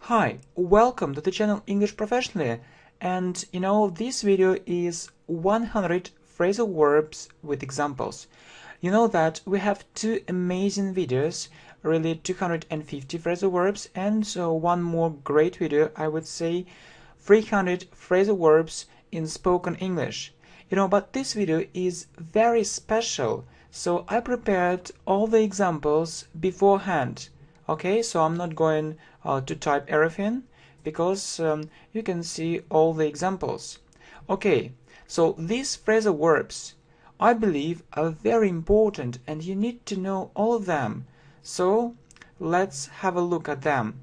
Hi, welcome to the channel English Professionally, and this video is 100 phrasal verbs with examples. You know that we have two amazing videos, really 250 phrasal verbs, and so one more great video, I would say 300 phrasal verbs in spoken English. But this video is very special, so I prepared all the examples beforehand. Okay, so I'm not going to type everything because you can see all the examples. Okay, so these phrasal verbs, I believe, are very important and you need to know all of them. So let's have a look at them.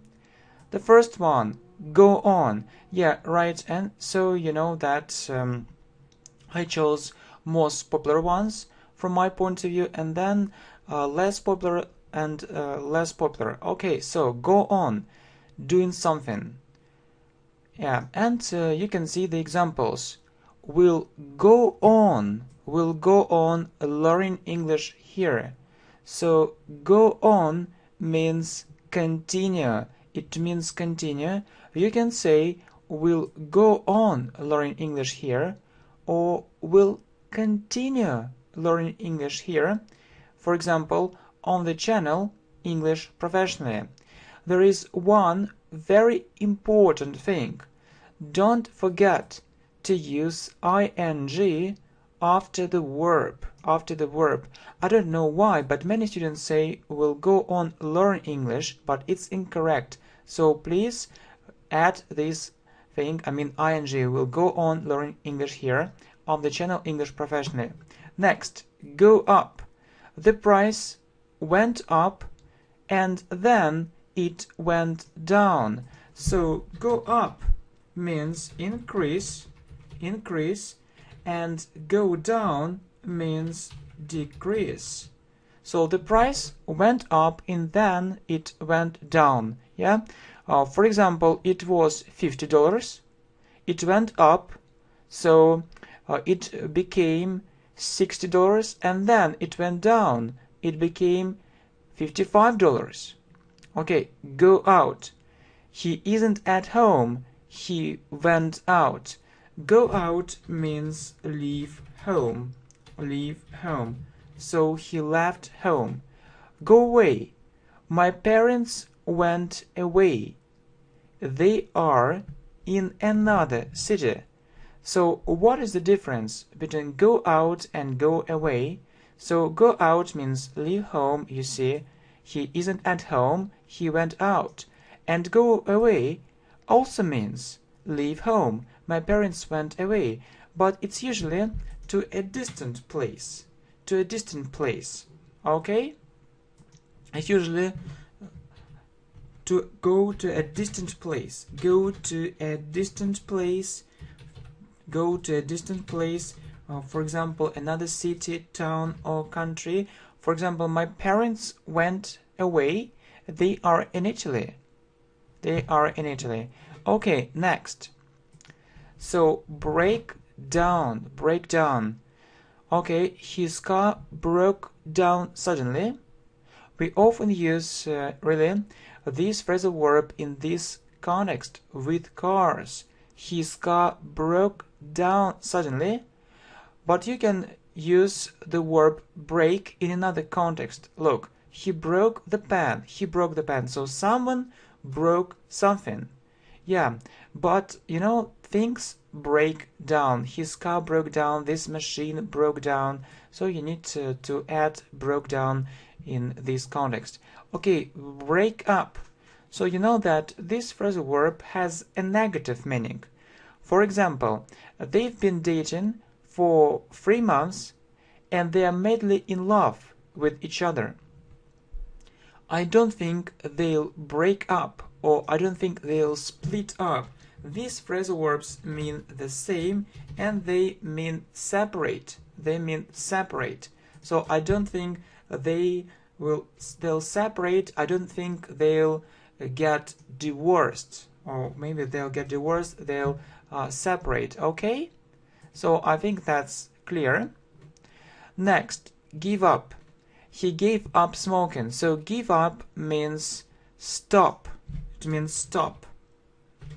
The first one, go on. Yeah, right, and so you know that I chose most popular ones from my point of view, and then less popular and less popular. Okay, so go on, doing something. Yeah, and you can see the examples. We'll go on learning English here. So go on means continue. It means continue. You can say we'll go on learning English here, or we'll continue learning English here. For example, on the channel English Professionally. There is one very important thing. Don't forget to use ing after the verb. I don't know why, but many students say we'll go on learn English, but it's incorrect. So please add this thing, ing will go on learning English here on the channel English Professionally. Next, go up. The price went up and then it went down. So go up means increase, and go down means decrease. So the price went up and then it went down. Yeah. For example, it was $50. It went up, so it became $60, and then it went down. It became $55. Okay, go out. He isn't at home. He went out. Go out means leave home. So he left home. Go away. My parents went away. They are in another city. So what is the difference between go out and go away? So go out means leave home, you see. He isn't at home, he went out. And go away also means leave home. My parents went away. But it's usually to a distant place. Okay? It's usually to go to a distant place. For example, another city, town, or country. For example, my parents went away. They are in Italy. Okay, next. So break down. Okay, his car broke down suddenly. We often use really this phrasal verb in this context with cars. His car broke down suddenly, but you can use the verb break in another context. Look, he broke the pen. So someone broke something. Yeah, but things break down. His car broke down, this machine broke down, so you need to add broke down in this context. Okay, break up. So you know that this phrasal verb has a negative meaning. For example, they've been dating for 3 months and they are madly in love with each other. I don't think they'll break up, or I don't think they'll split up. These phrasal verbs mean the same and they mean separate. So I don't think they'll separate. I don't think they'll get divorced, or maybe they'll get divorced, they'll separate. Okay, so I think that's clear. Next, give up. He gave up smoking. So give up means stop.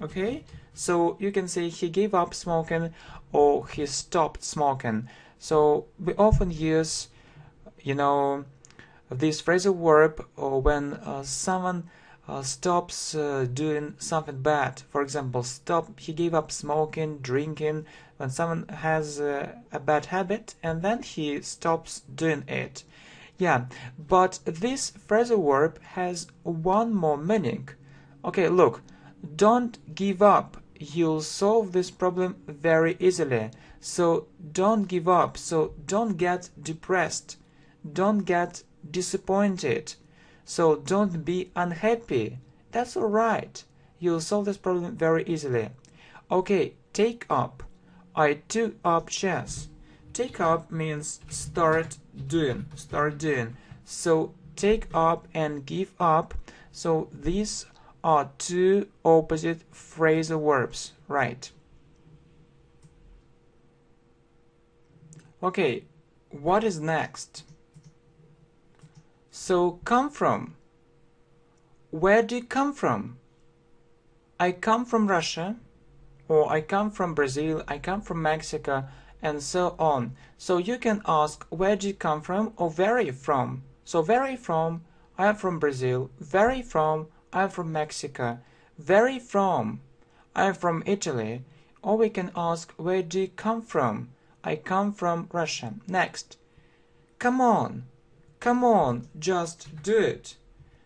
Okay, so you can say he gave up smoking or he stopped smoking. So we often use, you know, this phrasal verb or when someone stops doing something bad. For example, he gave up smoking, drinking. When someone has a bad habit and then he stops doing it. Yeah, but this phrasal verb has one more meaning. Okay, look, don't give up. You'll solve this problem very easily. So don't give up. So don't get depressed. Don't get disappointed. So don't be unhappy. That's alright. You'll solve this problem very easily. Okay, take up. I took up chess. Take up means start doing. So take up and give up. So these are two opposite phrasal verbs, right? Okay, what is next? So come from. Where do you come from? I come from Russia, or I come from Brazil, I come from Mexico, and so on. So you can ask where do you come from or where are you from? So where are you from? I am from Brazil. Where are you from? I am from Mexico. Where are you from? I am from Italy. Or we can ask where do you come from? I come from Russia. Next. Come on, just do it.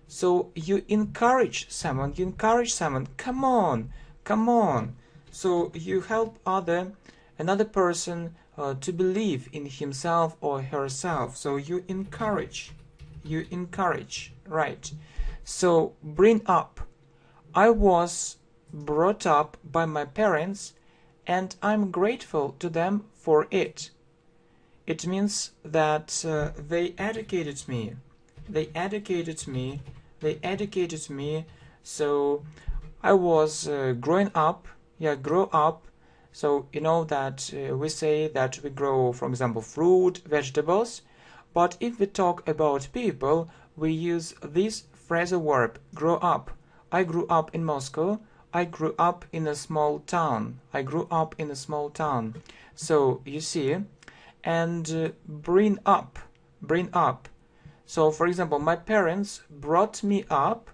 So you encourage someone, come on. So you help another person to believe in himself or herself. So you encourage, right? So bring up. I was brought up by my parents and I'm grateful to them for it. It means that they educated me. So I was growing up. Yeah, grow up. So you know that we say that we grow, for example, fruit, vegetables. But if we talk about people, we use this phrasal verb, grow up. I grew up in Moscow. I grew up in a small town. So you see, and bring up. So for example, my parents brought me up.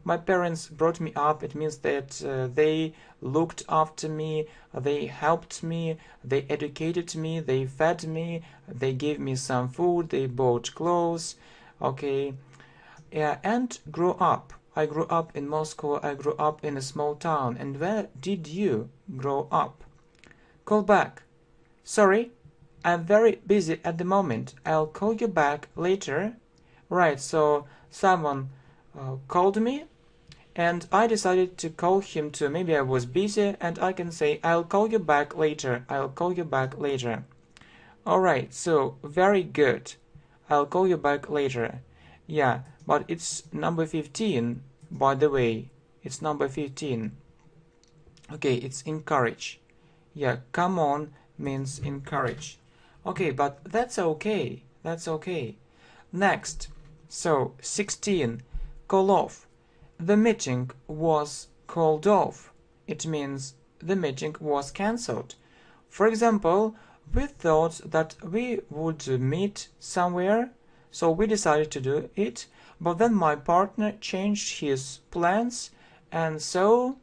It means that they looked after me, they helped me, they educated me, they fed me, they gave me some food, they bought clothes. Okay, yeah, and grow up. I grew up in Moscow. I grew up in a small town. And where did you grow up? Call back. Sorry, I'm very busy at the moment. I'll call you back later. Right, so someone called me and I decided to call him too. Maybe I was busy and I can say I'll call you back later. Alright, so very good. I'll call you back later. Yeah, but it's number 15, by the way. It's number 15. Okay, it's encourage. Yeah, come on means encourage. Okay, but that's okay. Next, so 16, call off. The meeting was called off. It means the meeting was cancelled. For example, we thought that we would meet somewhere, so we decided to do it, but then my partner changed his plans, and so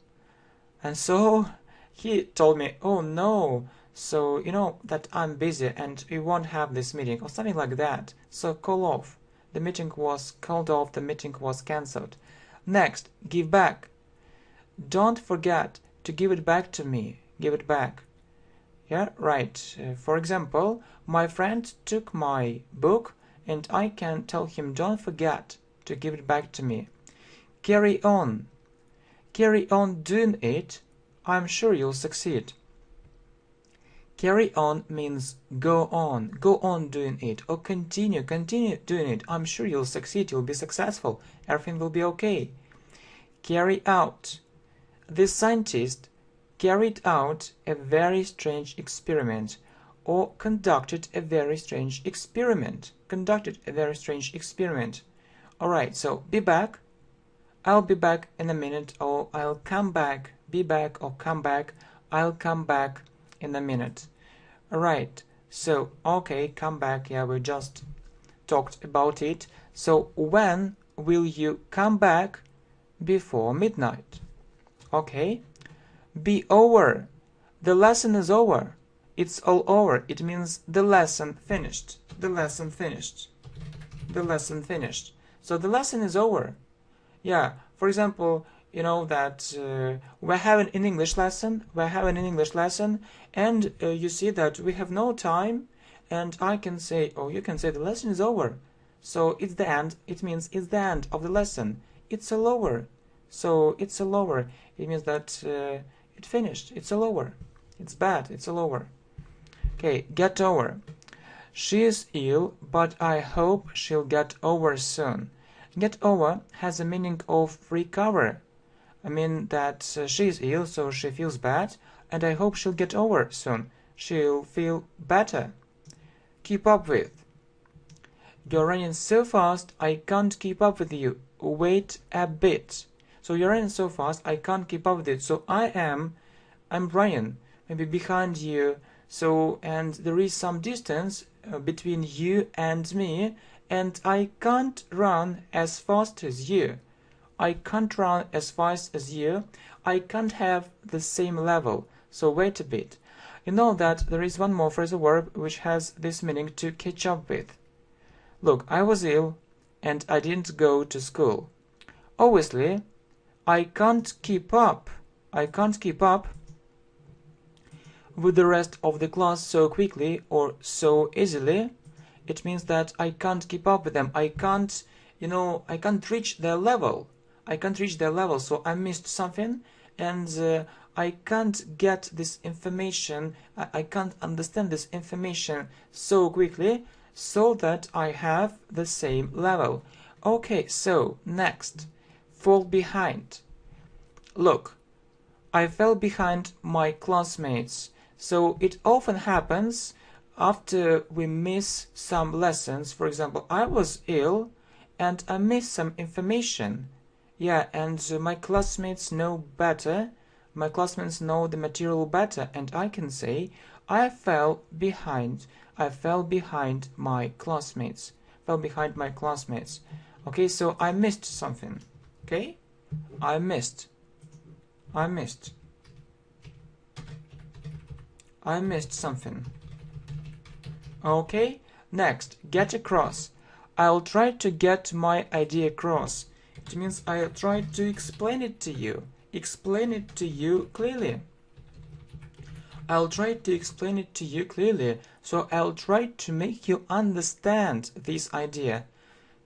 he told me, oh no, so you know that I'm busy and we won't have this meeting or something like that. So call off. The meeting was called off, the meeting was cancelled. Next, give back. Don't forget to give it back to me. Give it back. Yeah, right. For example, my friend took my book and I can tell him don't forget to give it back to me. Carry on. Carry on doing it. I'm sure you'll succeed. Carry on means go on doing it, or continue doing it. I'm sure you'll succeed, you'll be successful, everything will be okay. Carry out. This scientist carried out a very strange experiment, or conducted a very strange experiment. Alright, so be back. I'll be back in a minute, or I'll come back be back or come back. I'll come back in a minute. Alright, so okay, come back. Yeah, we just talked about it. So when will you come back? Before midnight. Okay. Be over. The lesson is over. It's all over. It means the lesson finished. The lesson finished. The lesson finished. So the lesson is over. Yeah, for example, you know that we're having an English lesson. And you see that we have no time, and I can say, or you can say, the lesson is over. So it's the end. It means it's the end of the lesson. It's all over. So it's all over. It means that it finished. It's all over. It's bad. It's all over. Okay, get over. She is ill, but I hope she'll get over soon. Get over has a meaning of recover. I mean that she is ill, so she feels bad, and I hope she'll get over soon. She'll feel better. Keep up with. You're running so fast, I can't keep up with you. Wait a bit. So you're running so fast, I can't keep up with it. So I'm running, maybe behind you. So, and there is some distance between you and me, and I can't run as fast as you. I can't run as fast as you. I can't have the same level. So wait a bit. You know that there is one more phrasal verb which has this meaning, to catch up with. Look, I was ill and I didn't go to school. Obviously, I can't keep up with the rest of the class so quickly or so easily. It means that I can't keep up with them. I can't reach their level. So I missed something, and I can't get this information. I can't understand this information so quickly, so that I have the same level. Okay, so next, fall behind. Look, I fell behind my classmates. So it often happens after we miss some lessons. For example, I was ill and I missed some information. Yeah, and my classmates know better. My classmates know the material better, and I can say I fell behind my classmates. Okay, so I missed something. Okay? I missed something. Okay? Next, get across. I'll try to get my idea across. It means I'll try to explain it to you. Explain it to you clearly. I'll try to explain it to you clearly. So I'll try to make you understand this idea.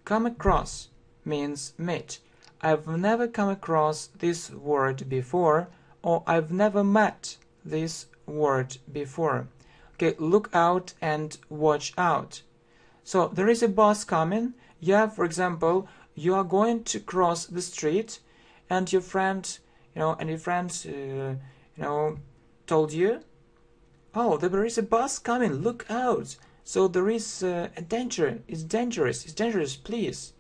Come across means meet. I've never come across this word before, or I've never met this word before. Okay, look out and watch out. So there is a bus coming. Yeah, for example, you are going to cross the street, and your friend, told you, oh, there is a bus coming. Look out. So there is a danger. It's dangerous. Please.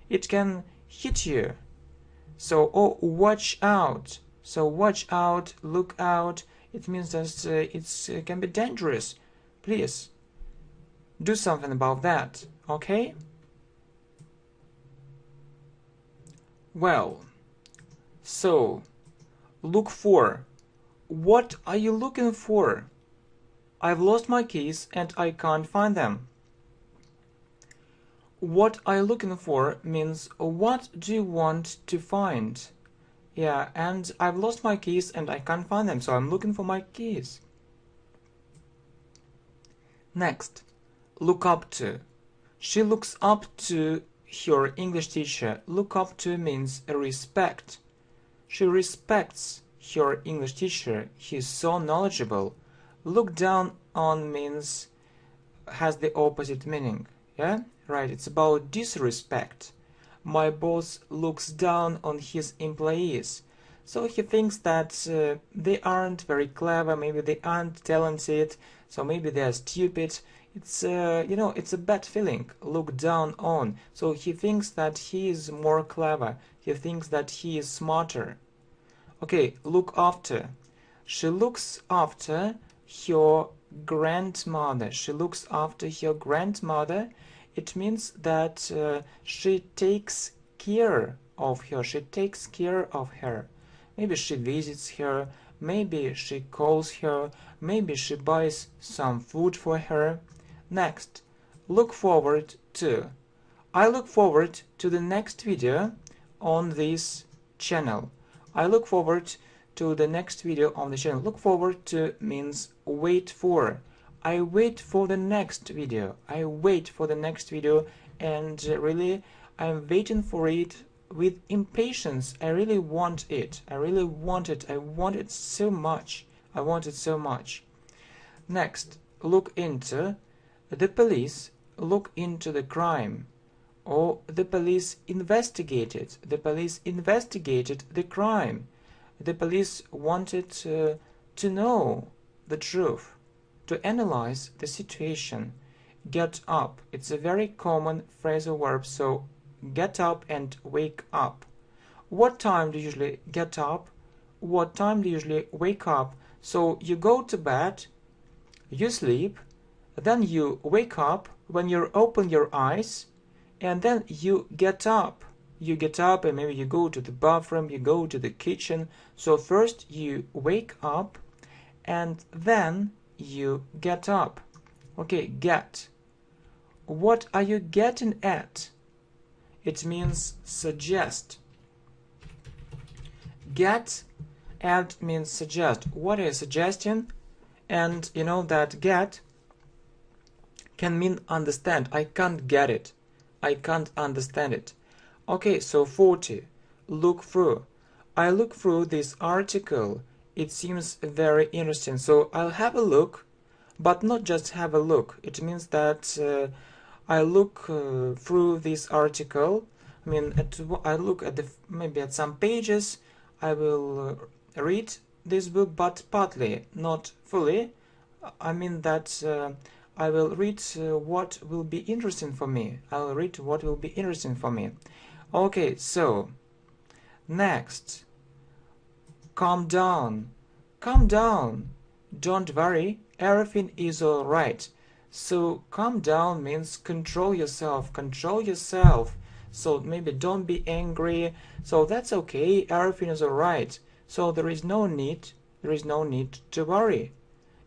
It can hit you. So, oh, watch out. So watch out, look out. It means that it can be dangerous. Please do something about that. Okay? Well, so look for. What are you looking for? I've lost my keys and I can't find them. What are you looking for means what do you want to find? Yeah, and I've lost my keys and I can't find them, so I'm looking for my keys. Next, look up to. She looks up to her English teacher. Look up to means respect. She respects her English teacher. He's so knowledgeable. Look down on means has the opposite meaning. Yeah, right, it's about disrespect. My boss looks down on his employees. So he thinks that they aren't very clever, maybe they aren't talented, so maybe they're stupid. It's it's a bad feeling. Look down on. So he thinks that he is more clever. He thinks that he is smarter. Okay, look after. She looks after her grandmother. She looks after her grandmother. It means that she takes care of her. She takes care of her. Maybe she visits her. Maybe she calls her. Maybe she buys some food for her. Next, look forward to. I look forward to the next video on this channel. I look forward to the next video on the channel. Look forward to means wait for. I wait for the next video. I wait for the next video, and really I'm waiting for it with impatience. I really want it. I really want it. I want it so much. I want it so much. Next, look into. The police look into the crime. Or the police investigated. The police investigated the crime. The police wanted to know the truth, to analyze the situation. Get up. It's a very common phrasal verb, so get up and wake up. What time do you usually get up? What time do you usually wake up? So you go to bed, you sleep, then you wake up when you open your eyes, and then you get up. You get up and maybe you go to the bathroom, you go to the kitchen. So first you wake up and then you get up. Okay, get. What are you getting at? It means suggest. Get at means suggest. What is suggestion? And you know that get can mean understand. I can't get it. I can't understand it. Okay, so 40. Look through. I look through this article. It seems very interesting. So I'll have a look, but not just have a look. It means that I look through this article. I mean, I look at maybe at some pages. I will read this book, but partly, not fully. I mean that I will read what will be interesting for me. I will read what will be interesting for me. Okay, so next, calm down. Calm down. Don't worry, everything is all right. So calm down means control yourself. Control yourself. So maybe don't be angry. So that's okay. Everything is all right. So there is no need. There is no need to worry.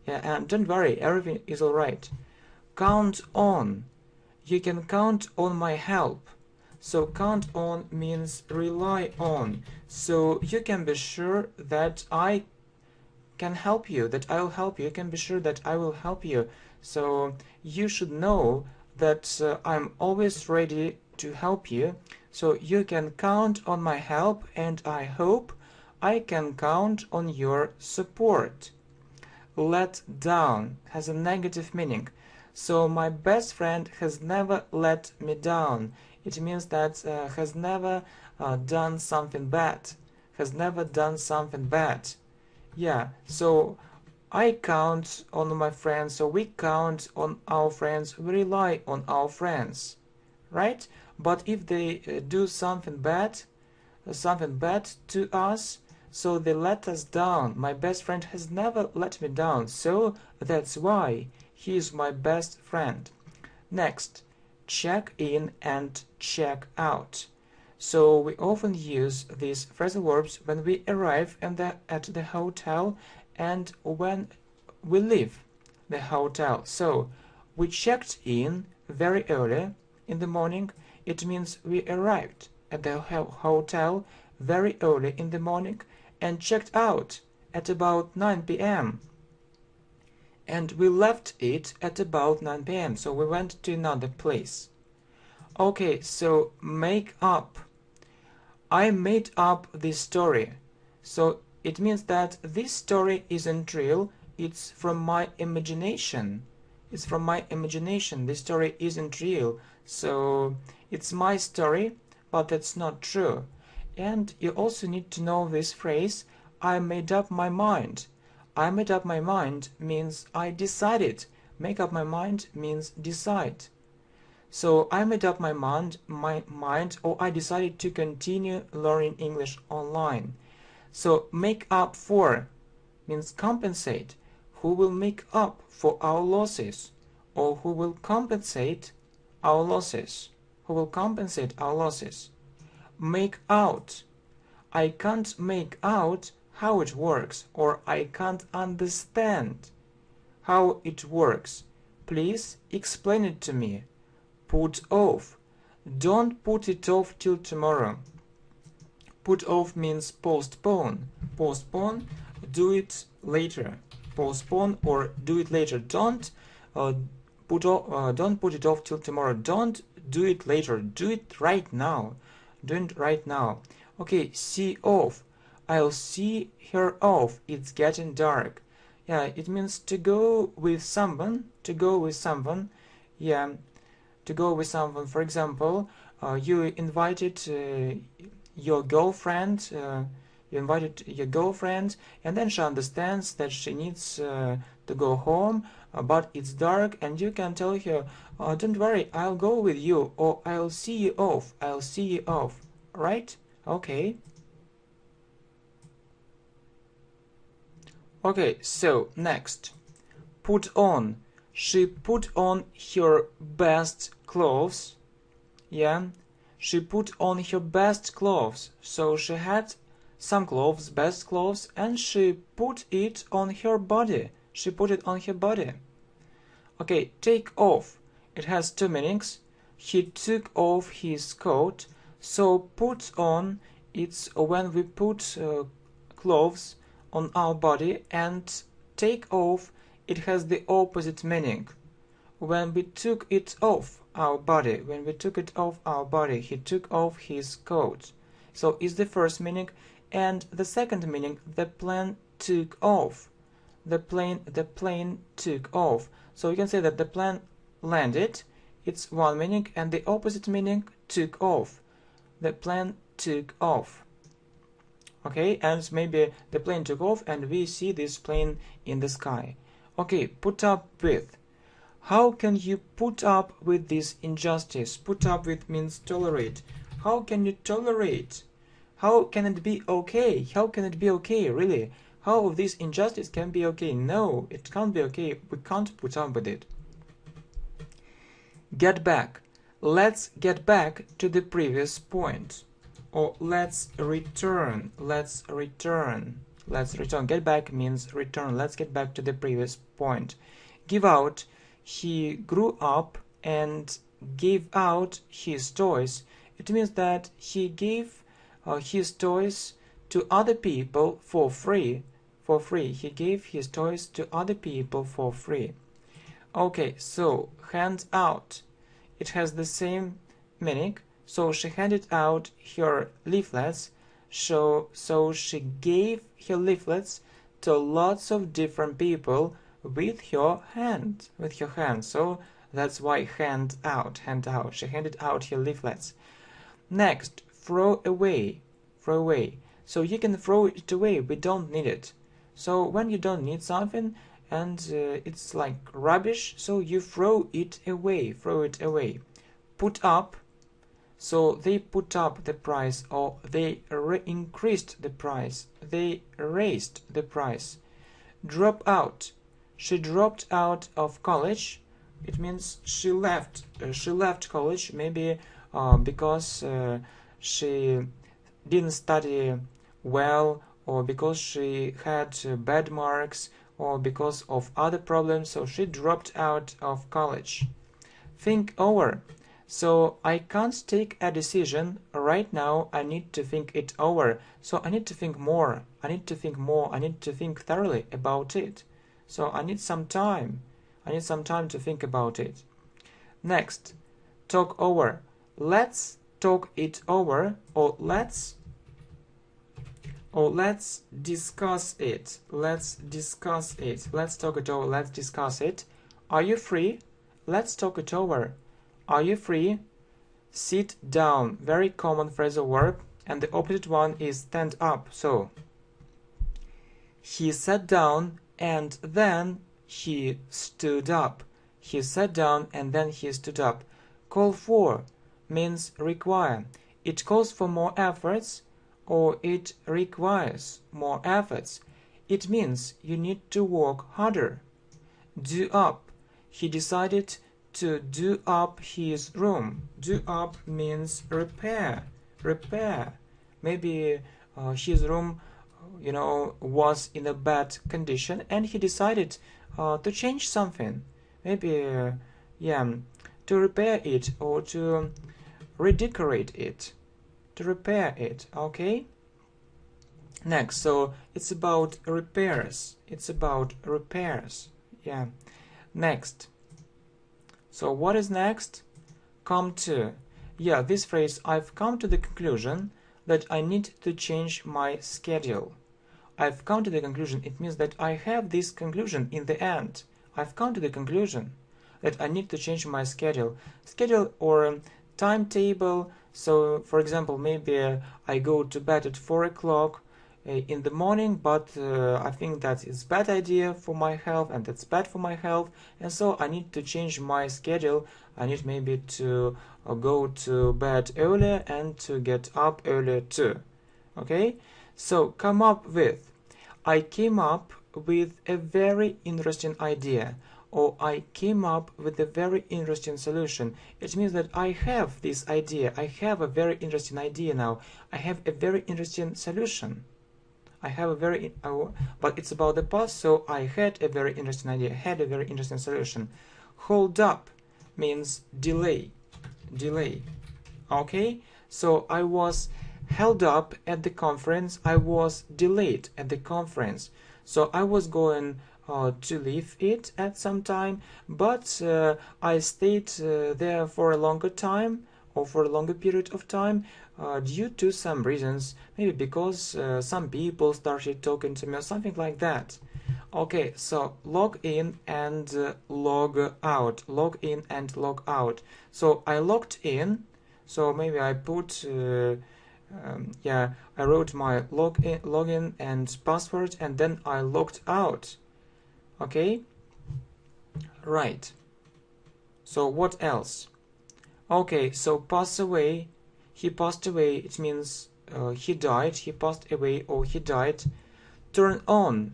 Yeah, and don't worry, everything is all right. Count on. You can count on my help. So count on means rely on. So you can be sure that I can help you, that I will help you. You can be sure that I will help you. So you should know that I'm always ready to help you. So you can count on my help, and I hope I can count on your support. Let down has a negative meaning. So my best friend has never let me down. It means that has never done something bad. Has never done something bad. Yeah, so I count on my friends, so we count on our friends, we rely on our friends, right? But if they do something bad to us, so they let us down. My best friend has never let me down, so that's why he is my best friend. Next, check in and check out. So we often use these phrasal verbs when we arrive at the hotel and when we leave the hotel. So we checked in very early in the morning. It means we arrived at the hotel very early in the morning and checked out at about 9 p.m. And we left it at about 9 p.m. So we went to another place. Okay, so make up. I made up this story. So it means that this story isn't real. It's from my imagination. It's from my imagination. This story isn't real. So it's my story, but that's not true. And you also need to know this phrase, I made up my mind. I made up my mind means I decided. Make up my mind means decide. So I made up my mind, or I decided to continue learning English online. So make up for means compensate. Who will make up for our losses? Or who will compensate our losses? Who will compensate our losses? Make out. I can't make out how it works, or I can't understand how it works. Please explain it to me. Put off. Don't put it off till tomorrow. Put off means postpone. Postpone, do it later. Postpone or do it later. Don't put it off till tomorrow. Don't do it later. Do it right now. Do it right now. Okay, see off. I'll see her off. It's getting dark. Yeah, it means to go with someone. To go with someone. Yeah, to go with someone. For example, you invited your girlfriend. And then she understands that she needs to go home, but it's dark, and you can tell her, don't worry, I'll go with you, or I'll see you off. I'll see you off. Right? Okay. Okay, so next. Put on. She put on her best clothes. Yeah, she put on her best clothes. So she had some clothes, best clothes, and she put it on her body. She put it on her body. Okay, take off. It has two meanings. He took off his coat. So put on, it's when we put clothes on our body, and take off, it has the opposite meaning. When we took it off our body, he took off his coat. So is the first meaning, and the second meaning, the plane took off. The plane took off. So you can say that the plane landed, it's one meaning, and the opposite meaning, took off. The plane took off. Okay, and maybe the plane took off and we see this plane in the sky. Okay, put up with. How can you put up with this injustice? Put up with means tolerate. How can you tolerate? How can it be okay? How can it be okay, really? How this injustice can be okay? No, it can't be okay. We can't put up with it. Get back. Let's get back to the previous point. Or let's return. Let's return. Get back means return. Let's get back to the previous point. Give out. He grew up and gave out his toys. It means that he gave his toys to other people for free. He gave his toys to other people for free. Okay, so hand out. It has the same meaning. So she handed out her leaflets. So she gave her leaflets to lots of different people with her hand. So that's why hand out. She handed out her leaflets. Next, throw away. So you can throw it away. We don't need it. So when you don't need something and it's like rubbish, so you throw it away. Put up. So they put up the price, or they increased the price. They raised the price. Drop out. She dropped out of college. It means she left college, maybe because she didn't study well, or because she had bad marks, or because of other problems, so she dropped out of college. Think over. So I can't take a decision right now. I need to think it over. So I need to think more. I need to think thoroughly about it. So I need some time. To think about it. Next, talk over. Let's talk it over, or let's discuss it. Let's talk it over. Let's discuss it. Are you free? Let's talk it over. Are you free? Sit down. Very common phrasal verb, and the opposite one is stand up. So he sat down and then he stood up. He sat down and then he stood up. Call for means require. It calls for more efforts, or it requires more efforts. It means you need to work harder. Do up. He decided to do up his room. Do up means repair. Repair. Maybe his room, was in a bad condition, and he decided to change something. Maybe, to repair it or to redecorate it. To repair it, okay? Next, so it's about repairs. It's about repairs. Yeah. Next. So what is next? Come to. Yeah, this phrase, I've come to the conclusion that I need to change my schedule. I've come to the conclusion, it means that I have this conclusion in the end. I've come to the conclusion that I need to change my schedule. Schedule or timetable. So, for example, maybe I go to bed at 4 o'clock in the morning, but I think that is bad idea for my health, and that's bad for my health, and so I need to change my schedule. I need maybe to go to bed earlier and to get up earlier too. Okay, so come up with. I came up with a very interesting idea, or I came up with a very interesting solution. It means that I have this idea. I have a very interesting idea now. I have a very interesting solution. I have a very, but it's about the past, so I had a very interesting idea, had a very interesting solution. Hold up means delay, delay. Okay, so I was held up at the conference, I was delayed at the conference. So I was going to leave it at some time, but I stayed there for a longer time, or for a longer period of time, due to some reasons, maybe because some people started talking to me or something like that. Okay, so log in and log out. Log in and log out. So I logged in, so maybe I put I wrote my login and password, and then I logged out. Okay, right. So what else? Okay, so pass away. He passed away. It means he died. He passed away, or he died. Turn on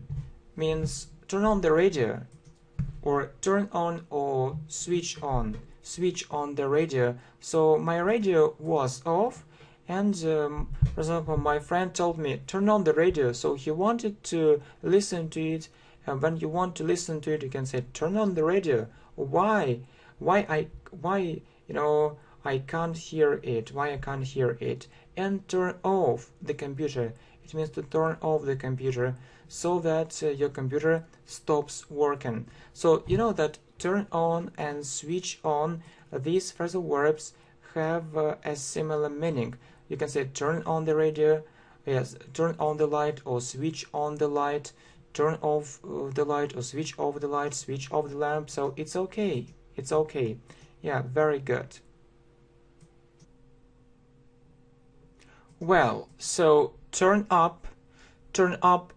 means turn on the radio, or turn on or switch on. Switch on the radio. So my radio was off, and for example, my friend told me turn on the radio. So he wanted to listen to it. And when you want to listen to it, you can say turn on the radio. Why? Why I can't hear it. Why I can't hear it? And turn off the computer. It means to turn off the computer so that your computer stops working. So you know that turn on and switch on, these phrasal verbs have a similar meaning. You can say turn on the radio, yes, turn on the light, or switch on the light, turn off the light, or switch off the light, switch off the lamp. So it's okay. It's okay. Yeah, very good. Well, so turn up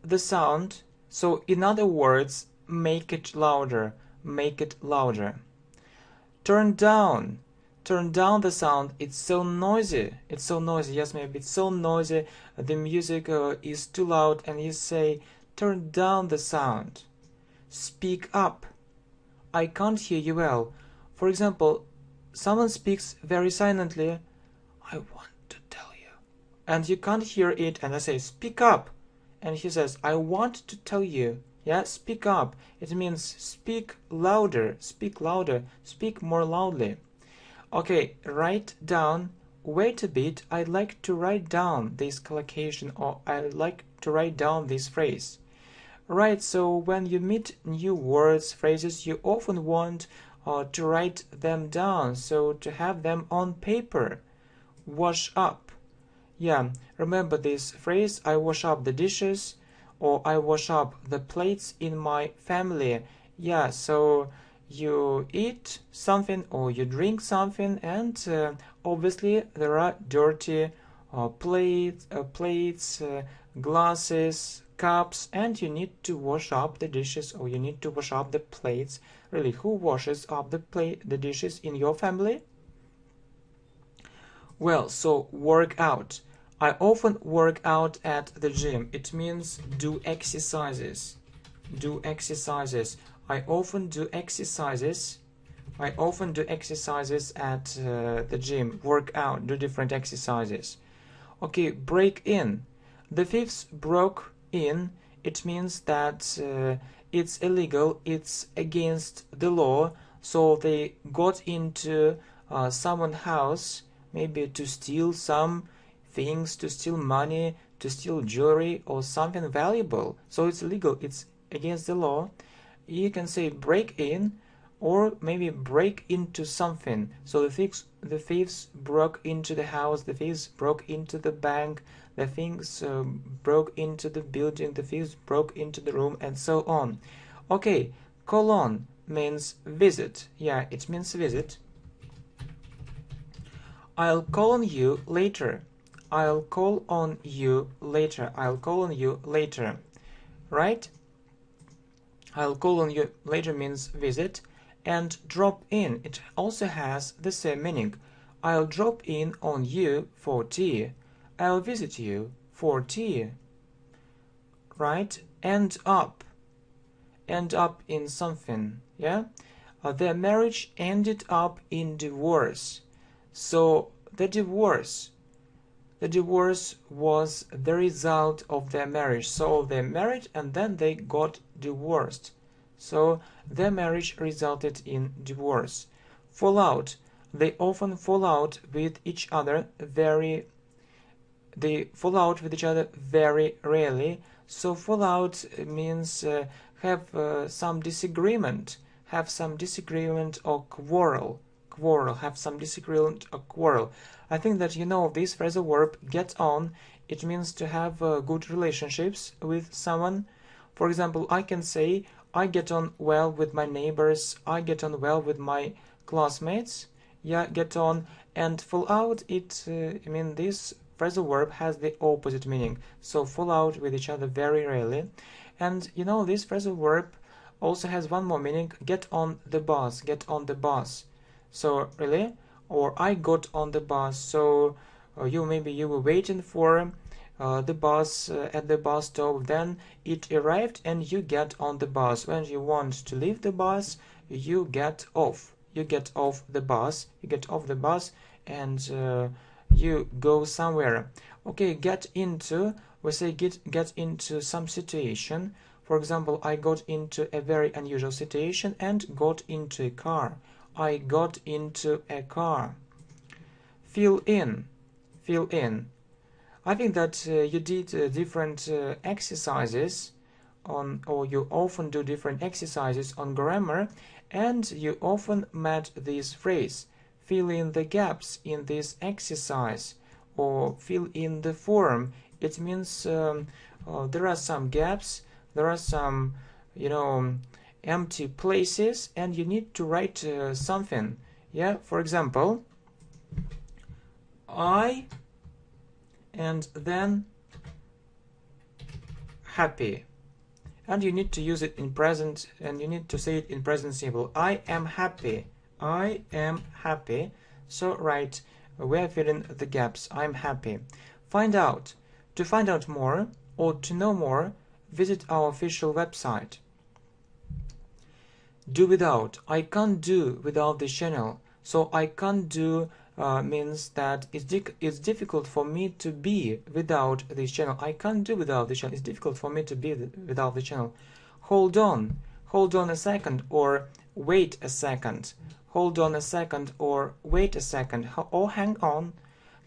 the sound. So in other words, make it louder, make it louder. Turn down the sound. It's so noisy. It's so noisy. Yes, maybe it's so noisy. The music is too loud, and you say, turn down the sound. Speak up. I can't hear you well. For example, someone speaks very silently. I want to tell you. And you can't hear it, and I say, speak up. And he says, I want to tell you. Yeah, speak up. It means speak louder, speak louder, speak more loudly. Okay, write down. Wait a bit, I'd like to write down this collocation, or I'd like to write down this phrase. Right, so when you meet new words, phrases, you often want to write them down, so to have them on paper. Wash up. Yeah, remember this phrase, I wash up the dishes, or I wash up the plates in my family. Yeah, so you eat something or you drink something, and obviously there are dirty plates, glasses, cups, and you need to wash up the dishes, or you need to wash up the plates. Really, who washes up the dishes in your family? Well, so work out. I often work out at the gym. It means do exercises. Do exercises. I often do exercises. I often do exercises at the gym. Work out, do different exercises. Okay, break in. The thieves broke in. It means that it's illegal, it's against the law, so they got into someone's house, maybe to steal some things, to steal money, to steal jewelry or something valuable. So it's illegal, it's against the law. You can say break in, or maybe break into something. So the thieves broke into the house, the thieves broke into the bank, the thieves broke into the building, the thieves broke into the room, and so on. Okay, call on means visit. Yeah, it means visit. I'll call on you later. I'll call on you later. I'll call on you later. Right? I'll call on you later means visit. And drop in, it also has the same meaning. I'll drop in on you for tea. I'll visit you for tea. Right? End up in something. Yeah? Their marriage ended up in divorce. So the divorce was the result of their marriage. So they married and then they got divorced. So their marriage resulted in divorce. Fall out. They often fall out with each other very rarely. So fall out means have some disagreement or quarrel. Have some disagreement or quarrel. I think that you know this phrasal verb get on. It means to have good relationships with someone. For example, I can say I get on well with my neighbors, I get on well with my classmates. Yeah, get on. And fall out, I mean this phrasal verb has the opposite meaning. So fall out with each other very rarely. And you know this phrasal verb also has one more meaning, get on the bus, get on the bus. So really, or I got on the bus. So you were waiting for the bus at the bus stop, then it arrived and you get on the bus. When you want to leave the bus, you get off the bus, and you go somewhere. Okay, get into, we say get into some situation. For example, I got into a very unusual situation and got into a car. I got into a car. Fill in. I think that you did different exercises or you often do different exercises on grammar, and you often met this phrase, fill in the gaps in this exercise, or fill in the form. It means there are some gaps, there are some, empty places, and you need to write something. Yeah, for example, I and then happy, and you need to use it in present, and you need to say it in present simple. I am happy. So right, we are filling the gaps. I'm happy. Find out. To find out more or to know more, visit our official website. Do without. I can't do without this channel. So I can't do means that it's difficult for me to be without this channel. I can't do without this channel. It's difficult for me to be without the channel. Hold on a second, or wait a second. Hold on a second, or wait a second, or hang on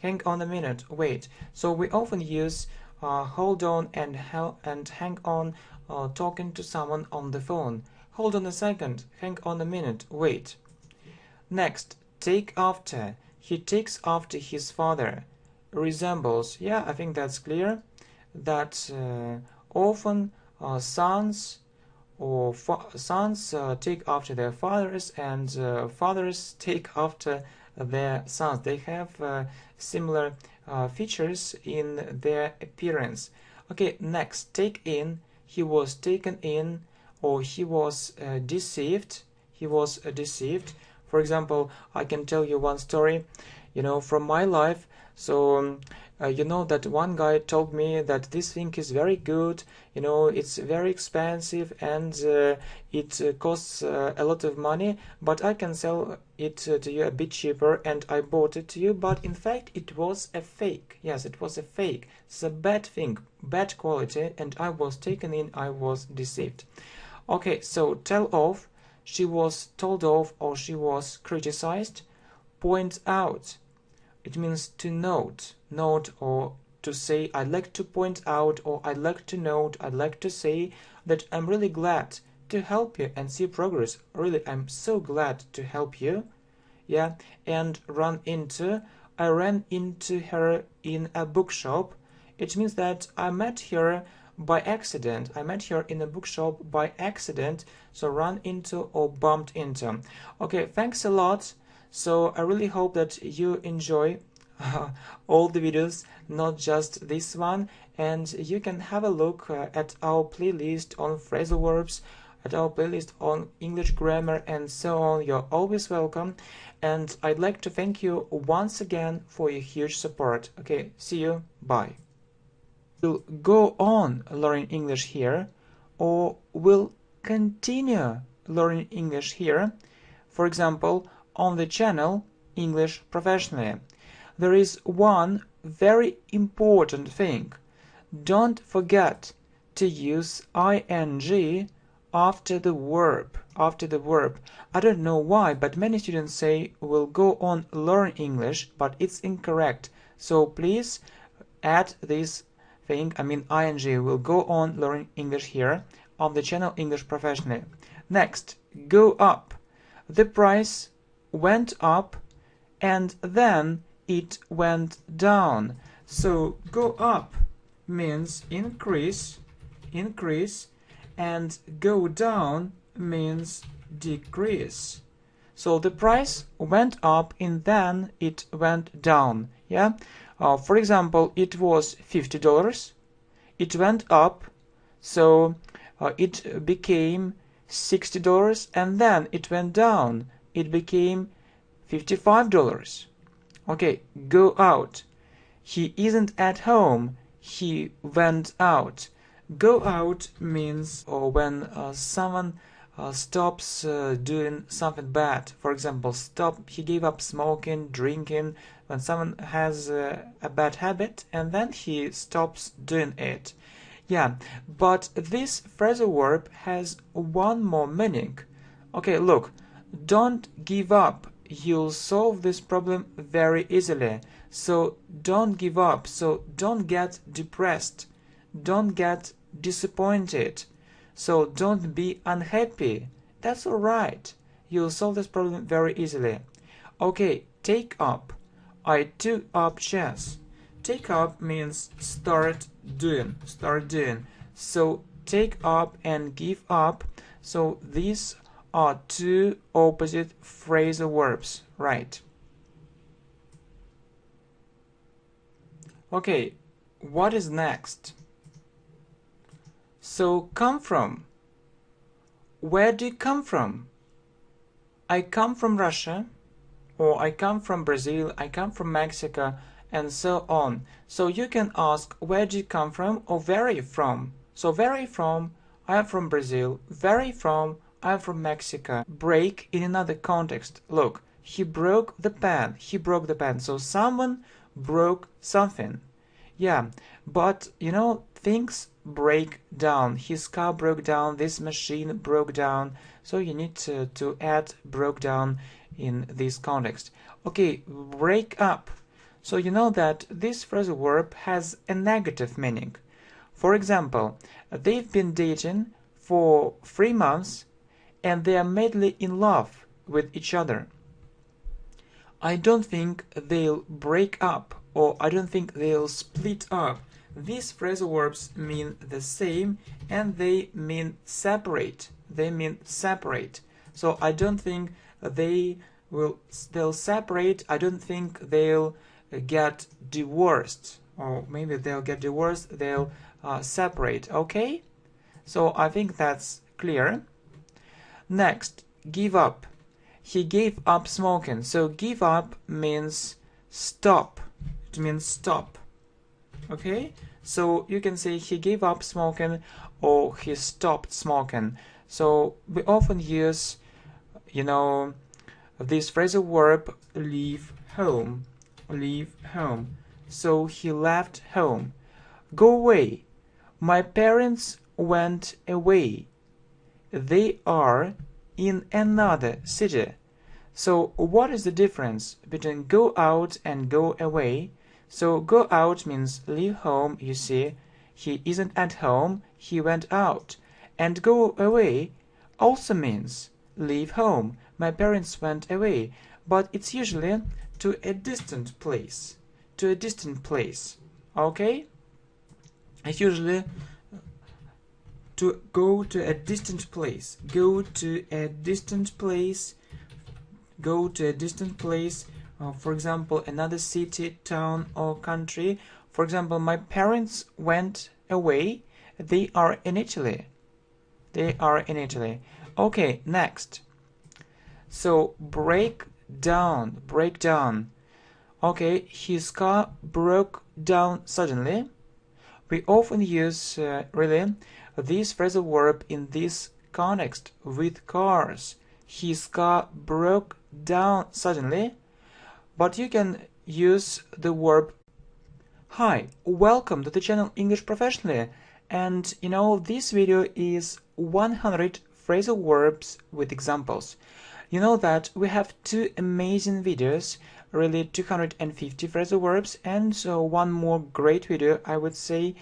a minute, wait. So we often use hold on and hang on talking to someone on the phone. Hold on a second, hang on a minute, wait. Next, take after. He takes after his father. Resembles. Yeah, I think that's clear. That often sons take after their fathers, and fathers take after their sons. They have similar features in their appearance. Okay, next, take in. He was taken in, or he was deceived. For example, I can tell you one story, from my life. So You know that one guy told me that this thing is very good, you know, it's very expensive and it costs a lot of money, but I can sell it to you a bit cheaper, and I bought it to you, but in fact it was a fake. Yes, it was a fake. It's a bad thing, bad quality, and I was taken in, I was deceived. Okay, so tell off, she was told off or she was criticized. Point out, it means to note, or to say, I'd like to point out, or I'd like to note, I'd like to say that I'm really glad to help you and see progress. Really, I'm so glad to help you. Yeah, and run into, I ran into her in a bookshop. It means that I met her by accident. I met her in a bookshop by accident. So run into or bumped into. Okay, thanks a lot. So I really hope that you enjoy all the videos, not just this one, and you can have a look at our playlist on phrasal verbs, at our playlist on English grammar, and so on. You're always welcome, and I'd like to thank you once again for your huge support. Okay, see you, bye. We'll go on learning English here, or we'll continue learning English here, for example, on the channel English Professionally. There is one very important thing. Don't forget to use ing after the verb. I don't know why, but many students say we'll go on learn English, but it's incorrect. So please add this thing, ing will go on learning English here on the channel English Professionally. Next, go up. The price went up and then it went down. So go up means increase, and go down means decrease. So the price went up and then it went down. Yeah. For example, it was $50. It went up, so it became $60, and then it went down. It became $55. Okay, go out. He isn't at home. He went out. Go out means when someone stops doing something bad. For example, he gave up smoking, drinking, when someone has a bad habit and then he stops doing it. Yeah, but this phrasal verb has one more meaning. Okay, look, don't give up. You'll solve this problem very easily. So don't give up. So don't get depressed. Don't get disappointed. So don't be unhappy. That's alright. You'll solve this problem very easily. Okay, take up. I took up chess. Take up means start doing. So take up and give up. So these are two opposite phrasal verbs, right? Okay, what is next? So come from. Where do you come from? I come from Russia, or I come from Brazil, I come from Mexico, and so on. So you can ask where do you come from or where are you from? So where are you from? I am from Brazil. Where are you from? I am from Mexico. Break in another context. Look, he broke the pen. He broke the pen. So someone broke something. Yeah, but you know, things break down. His car broke down. This machine broke down. So you need to add broke down in this context. Okay, break up. So you know that this phrasal verb has a negative meaning. For example, they've been dating for 3 months and they are madly in love with each other. I don't think they'll break up, or I don't think they'll split up. These phrasal verbs mean the same and they mean separate. So I don't think they'll separate. I don't think they'll get divorced, or maybe they'll get divorced, they'll separate. Okay, so I think that's clear. Next, give up. He gave up smoking. So give up means stop. It means stop. Okay, so you can say he gave up smoking or he stopped smoking. So we often use, you know, this phrasal verb leave home. Leave home. So he left home. Go away. My parents went away. They are in another city. So what is the difference between go out and go away? So go out means leave home, you see. He isn't at home, he went out. And go away also means leave home. My parents went away. But it's usually to a distant place. To a distant place. Okay? It's usually to go to a distant place. Go to a distant place. Go to a distant place, for example, another city, town, or country. For example, my parents went away. They are in Italy. They are in Italy. Okay, next. So, break down, break down. Okay, his car broke down suddenly. We often use, really, this phrasal verb in this context with cars. His car broke down suddenly, but you can use the verb. Hi, welcome to the channel English Professionally, and this video is 100 phrasal verbs with examples. You know that we have two amazing videos, really 250 phrasal verbs, and one more great video, I would say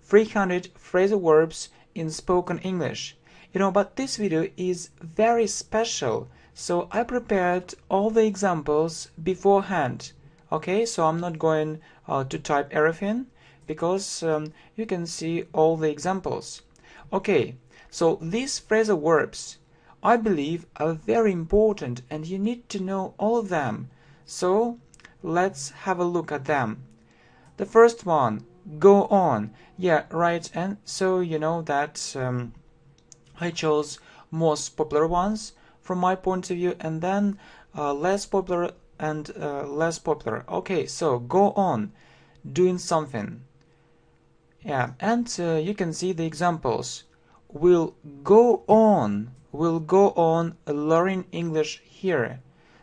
300 phrasal verbs in spoken English. But this video is very special, so I prepared all the examples beforehand. Okay, so I'm not going to type everything because you can see all the examples. Okay, so these phrasal verbs, I believe, are very important and you need to know all of them. So let's have a look at them. The first one, go on. Yeah, right, and so you know that I chose most popular ones from my point of view, and then less popular and less popular. Okay, so go on, doing something. Yeah, and you can see the examples. We'll go on learning English here.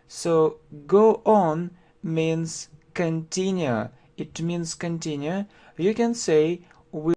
So go on means continue. It means continue. You can say